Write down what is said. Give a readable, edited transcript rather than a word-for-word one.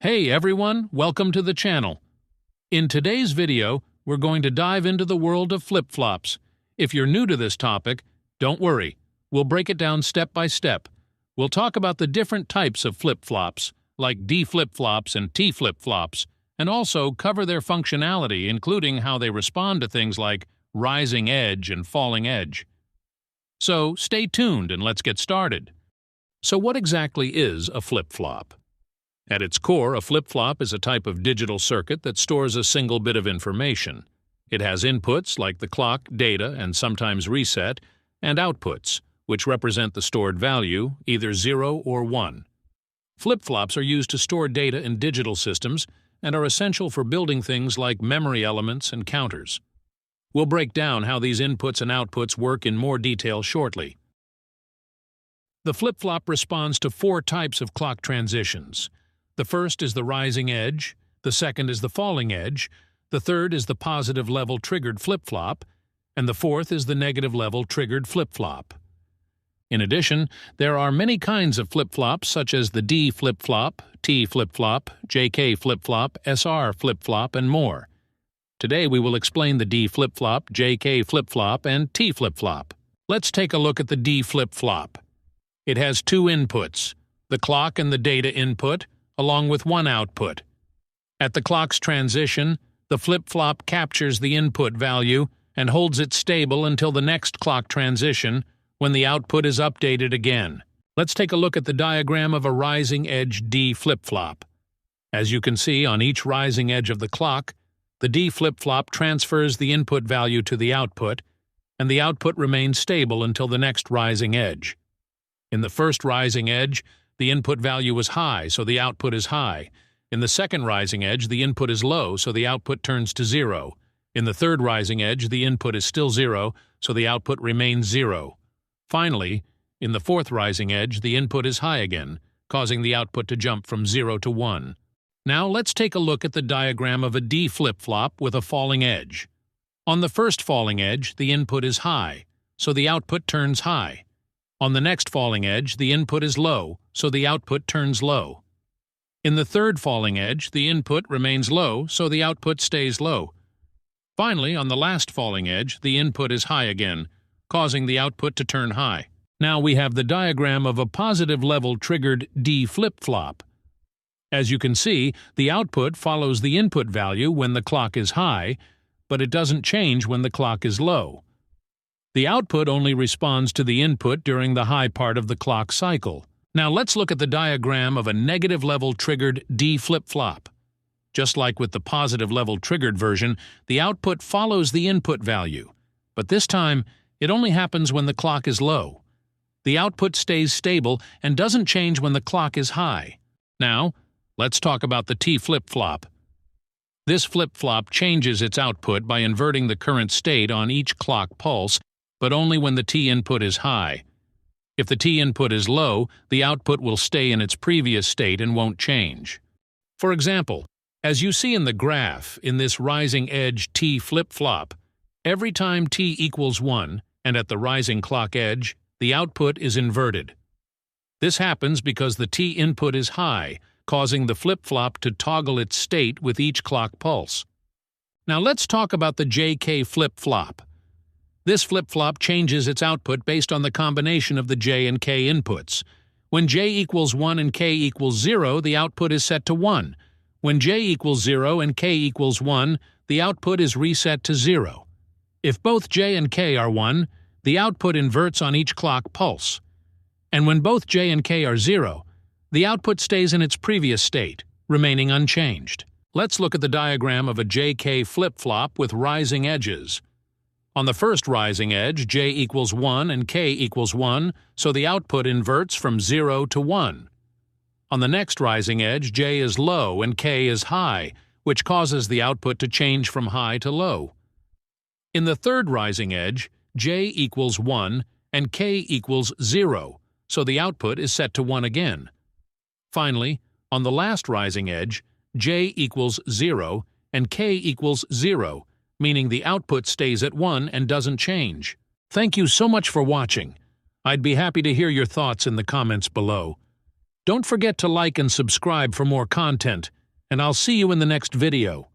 Hey everyone, welcome to the channel. In today's video, we're going to dive into the world of flip-flops. If you're new to this topic, don't worry. We'll break it down step by step. We'll talk about the different types of flip-flops, like D flip-flops and T flip-flops, and also cover their functionality, including how they respond to things like rising edge and falling edge. So stay tuned and let's get started. So what exactly is a flip-flop? At its core, a flip-flop is a type of digital circuit that stores a single bit of information. It has inputs like the clock, data, and sometimes reset, and outputs, which represent the stored value, either 0 or 1. Flip-flops are used to store data in digital systems and are essential for building things like memory elements and counters. We'll break down how these inputs and outputs work in more detail shortly. The flip-flop responds to 4 types of clock transitions. The first is the rising edge, the second is the falling edge, the third is the positive level triggered flip-flop, and the fourth is the negative level triggered flip-flop. In addition, there are many kinds of flip-flops such as the D flip-flop, T flip-flop, JK flip-flop, SR flip-flop, and more. Today we will explain the D flip-flop, JK flip-flop, and T flip-flop. Let's take a look at the D flip-flop. It has 2 inputs, the clock and the data input, along with 1 output. At the clock's transition, the flip-flop captures the input value and holds it stable until the next clock transition, when the output is updated again. Let's take a look at the diagram of a rising edge D flip-flop. As you can see on each rising edge of the clock, the D flip-flop transfers the input value to the output, and the output remains stable until the next rising edge. In the first rising edge, the input value is high, so the output is high. In the second rising edge, the input is low, so the output turns to 0. In the third rising edge, the input is still 0, so the output remains 0. Finally, in the fourth rising edge, the input is high again, causing the output to jump from 0 to 1. Now let's take a look at the diagram of a D flip-flop with a falling edge. On the first falling edge, the input is high, so the output turns high. On the next falling edge, the input is low, so the output turns low. In the third falling edge, the input remains low, so the output stays low. Finally, on the last falling edge, the input is high again, causing the output to turn high. Now we have the diagram of a positive level triggered D flip-flop. As you can see, the output follows the input value when the clock is high, but it doesn't change when the clock is low. The output only responds to the input during the high part of the clock cycle. Now let's look at the diagram of a negative level triggered D flip-flop. Just like with the positive level triggered version, the output follows the input value, but this time it only happens when the clock is low. The output stays stable and doesn't change when the clock is high. Now, let's talk about the T flip-flop. This flip-flop changes its output by inverting the current state on each clock pulse, but only when the T input is high. If the T input is low, the output will stay in its previous state and won't change. For example, as you see in the graph in this rising edge T flip-flop, every time T equals 1, and at the rising clock edge, the output is inverted. This happens because the T input is high, causing the flip-flop to toggle its state with each clock pulse. Now let's talk about the JK flip-flop. This flip-flop changes its output based on the combination of the J and K inputs. When J equals 1 and K equals 0, the output is set to 1. When J equals 0 and K equals 1, the output is reset to 0. If both J and K are 1, the output inverts on each clock pulse. And when both J and K are 0, the output stays in its previous state, remaining unchanged. Let's look at the diagram of a JK flip-flop with rising edges. On the first rising edge, J equals 1 and K equals 1, so the output inverts from 0 to 1. On the next rising edge, J is low and K is high, which causes the output to change from high to low. In the third rising edge, J equals 1 and K equals 0, so the output is set to 1 again. Finally, on the last rising edge, J equals 0 and K equals 0, meaning the output stays at 1 and doesn't change. Thank you so much for watching. I'd be happy to hear your thoughts in the comments below. Don't forget to like and subscribe for more content, and I'll see you in the next video.